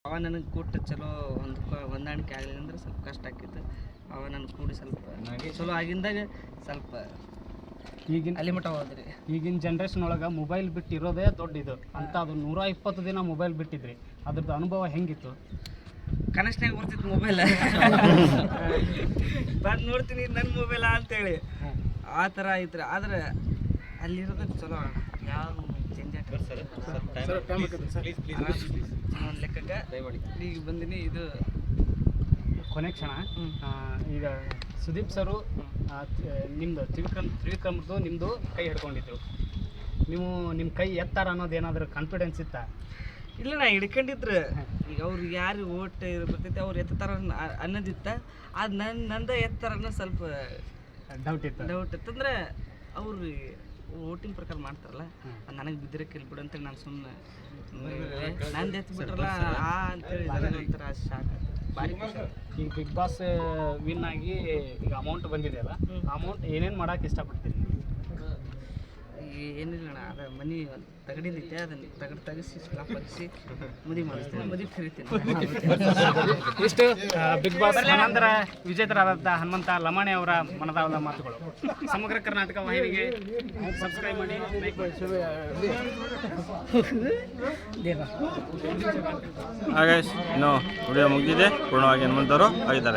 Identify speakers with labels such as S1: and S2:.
S1: ಅವ ನನಗೆ ಕೊಟ್ಟು ಚಲೋ ಹೊಂದಾಣಿಕೆ ಆಗಲಿಲ್ಲ ಅಂದ್ರೆ ಸ್ವಲ್ಪ ಕಷ್ಟ ಆಕಿತ್ತು. ಅವ ನನಗೆ ಕೂಡಿ ಸ್ವಲ್ಪ ಚಲೋ ಆಗಿಂದಾಗ ಸ್ವಲ್ಪ ಅಲ್ಲಿ ಮಟ್ಟ ಹೋದ್ರಿ.
S2: ಈಗಿನ ಜನ್ರೇಷನ್ ಒಳಗೆ ಮೊಬೈಲ್ ಬಿಟ್ಟಿರೋದೇ ದೊಡ್ಡಿದು ಅಂತ. ಅದು 120 ದಿನ ಮೊಬೈಲ್ ಬಿಟ್ಟಿದ್ರಿ, ಅದ್ರದ್ದು ಅನುಭವ ಹೆಂಗಿತ್ತು?
S1: ಕನಸ್ನಾಗ ಬರ್ತಿತ್ತು ಮೊಬೈಲ್ ಬಂದು ನೋಡ್ತೀನಿ ನನ್ನ ಮೊಬೈಲ ಅಂತೇಳಿ ಆ ಥರ ಐತ್ರಿ. ಆದ್ರೆ ಅಲ್ಲಿರೋದು ಚಲೋ ಯಾವ ಚೇಂಜ್ ಲೆಕ್ಕಕ್ಕೆ ಈಗ ಬಂದಿನಿ. ಇದು
S2: ಕೊನೆ ಕ್ಷಣ. ಈಗ ಸುದೀಪ್ ಸರು ನಿಮ್ಮದು ತ್ರಿವಿಕ್ರಮ್ದು ನಿಮ್ಮದು ಕೈ ಹಿಡ್ಕೊಂಡಿದ್ರು. ನೀವು ನಿಮ್ಮ ಕೈ ಎತ್ತಾರ ಅನ್ನೋದು ಏನಾದರೂ ಕಾನ್ಫಿಡೆನ್ಸ್ ಇತ್ತಾ?
S1: ಇಲ್ಲ, ನಾ ಹಿಡ್ಕೊಂಡಿದ್ರೆ ಈಗ ಅವ್ರು ಯಾರು ಓಟ್ ಬರ್ತೈತೆ ಅವ್ರು ಎತ್ತಾರ ಅನ್ನೋದಿತ್ತ. ಅದು ನಂದ ಎತ್ತಾರ ಅನ್ನೋ ಸ್ವಲ್ಪ
S2: ಡೌಟ್
S1: ಇತ್ತಂದ್ರೆ ಅವ್ರು ವೋಟಿಂಗ್ ಪ್ರಕಾರ ಮಾಡ್ತಾರಲ್ಲ, ನನಗೆ ಬಿದ್ದರೆ ಬಿಡು ಅಂತೇಳಿ ನಾನು ಸುಮ್ಮನೆ ನಂದು ಎತ್ತು ಬಿಟ್ರಲ್ಲ ಅಂತೇಳಿ ಒಂಥರ ಶಾಕ್ ಭಾರಿ ಖುಷಿ.
S2: ಈಗ ಬಿಗ್ ಬಾಸ್ ವಿನ್ ಆಗಿ ಈಗ ಅಮೌಂಟ್ ಬಂದಿದೆಯಲ್ಲ, ಅಮೌಂಟ್ ಏನೇನು ಮಾಡೋಕೆ ಇಷ್ಟಪಡ್ತೀರಿ?
S1: ಏನಿಲ್ಲ ಅಣ್ಣ, ಅದು ಮನೆ ತಗಡಿದೈತೆ, ಅದನ್ನು ತಗಡು ತೆಗಿಸಿ ಸ್ಟಾಪ್ ಹಾಕಿಸಿ ಮದುವೆ ಮಾಡಿಸ್ತೀನಿ, ಮದುವೆ ಕರಿತೀನಿ.
S2: ಇಷ್ಟು ಬಿಗ್ ಬಾಸ್ ಹನ್ನೊಂದರ ವಿಜೇತರಾದಂಥ ಹನುಮಂತ ಲಮಾಣಿ ಅವರ ಮನದಾಳದ ಮಾತುಗಳು. ಸಮಗ್ರ ಕರ್ನಾಟಕ ವಾಹಿನಿಗೆ ಸಬ್ಸ್ಕ್ರೈಬ್ ಮಾಡಿ, ಲೈಕ್ ಮಾಡಿ.
S3: ಹಾಗೆ ಇನ್ನು ವಿಡಿಯೋ ಮುಗಿದಿದೆ. ಪೂರ್ಣವಾಗಿ ಹನುಮಂತವರು ಆಗಿದ್ದಾರೆ.